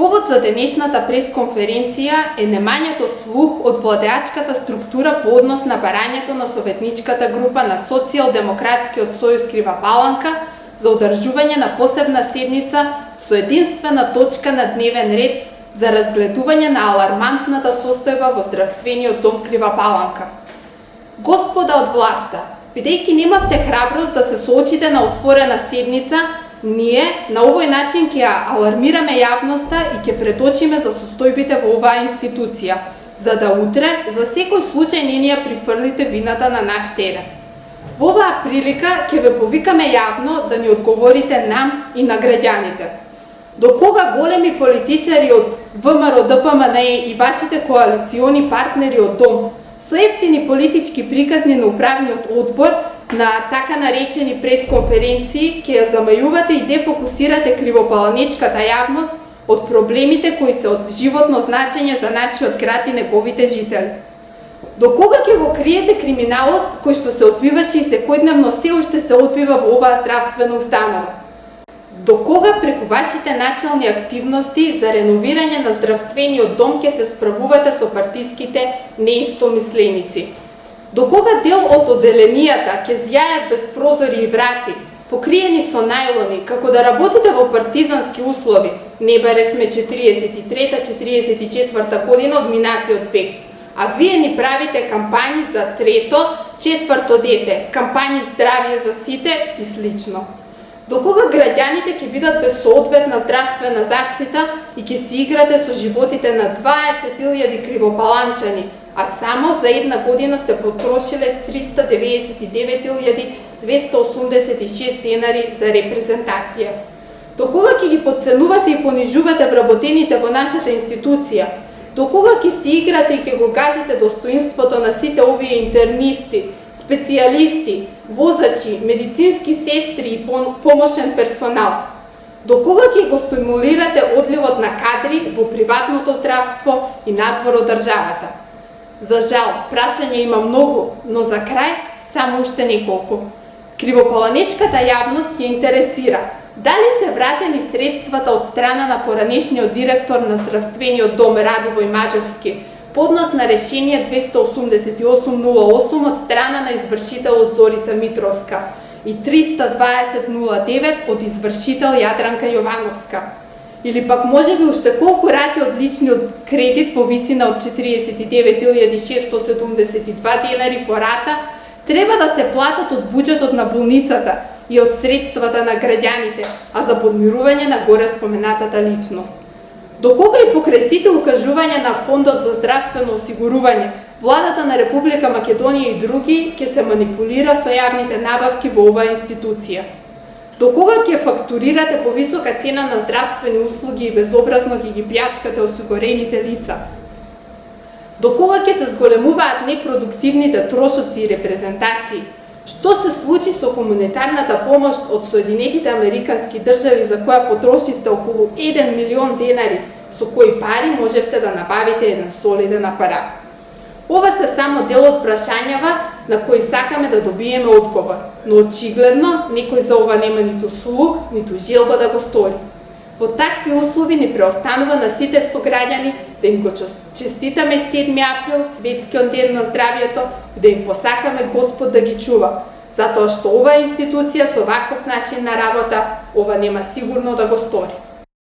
Повод за денешната пресконференција е немањето слух од владеачката структура по однос на барањето на советничката група на Социјалдемократскиот сојуз Крива Паланка за одржување на посебна седница со единствена точка на дневен ред за разгледување на алармантната состојба во здравствениот дом Крива Паланка. Господа од власта, бидејќи немавте храброст да се соочите на отворена седница, ние на овој начин ќе алармираме јавноста и ќе преточиме за состојбите во оваа институција, за да утре за секој случај не ни ја прифрлите вината на наш терен. Во оваа прилика ќе ве повикаме јавно да ни одговорите нам и на граѓаните. До кога големи политичари од ВМРО, ДПМНЕ и вашите коалициони партнери од ДОМ со ефтини политички приказни на управниот одбор на така наречени пресконференции ќе ја замајувате и дефокусирате кривопаланечката јавност од проблемите кои се од животно значење за нашиот град и неговите жители. До кога ќе го криете криминалот кој што се одвиваше и секојдневно се уште се одвива во оваа здравствена установа? До кога преку вашите начални активности за реновирање на здравствениот дом ќе се справувате со партиските неистомисленици? До кога дел од оделенијата ќе зјајат без прозори и врати, покриени со најлони, како да работите во партизански услови, не баре сме 43-44 година од минатиот век, а вие ни правите кампањи за трето, четврто дете, кампањи здравје за сите и слично. До кога граѓаните ќе бидат без соодветна здравствена заштита и ќе си играте со животите на 20.000 кривопаланчани, а само за една година сте потрошиле 399.286 денари за репрезентација? До кога ќе ги подценувате и понижувате вработените во нашата институција? До кога ќе си играте и ќе го газите достоинството на сите овие интернисти, специјалисти, возачи, медицински сестри и помошен персонал? До кога ќе го стимулирате одливот на кадри во приватното здравство и надвор од државата? За жал, прашање има многу, но за крај само уште неколку. Кривопаланечката јавност ја интересира дали се вратени средствата од страна на поранешниот директор на здравствениот дом Радивој Маџовски по однос на решение 288/08 од страна на извршителот Зорица Митровска и 320/09 од извршител Јадранка Јовановска. Или пак можеби уште колку рати од личниот кредит во висина од 49.672 денари по рата треба да се платат од буџетот на болницата и од средствата на граѓаните, а за подмирување на горе споменатата личност. До кога и покрај сите укажувања на Фондот за здравствено осигурување, владата на Република Македонија и други ќе се манипулира со јавните набавки во оваа институција? До кога ќе фактурирате по висока цена на здравствени услуги и безобразно ќе ги плjačкате осигурените лица? До кога ќе се зголемуваат непродуктивните трошоци и репрезентации? Што се случи со хуманитарната помош од Соединетите Американски држави за која потрошивте околу 1 милион денари, со кои пари можевте да набавите еден солиден апарат? Ова се само дел од прашањава на кои сакаме да добиеме одговор, но очигледно некој за ова нема ниту слух, ниту желба да го стори. Во такви услови ни преостанува на сите сограѓани да им го честитаме 7 април, светскиот ден на здравјето, и да им посакаме Господ да ги чува, затоа што оваа институција со ваков начин на работа ова нема сигурно да го стори.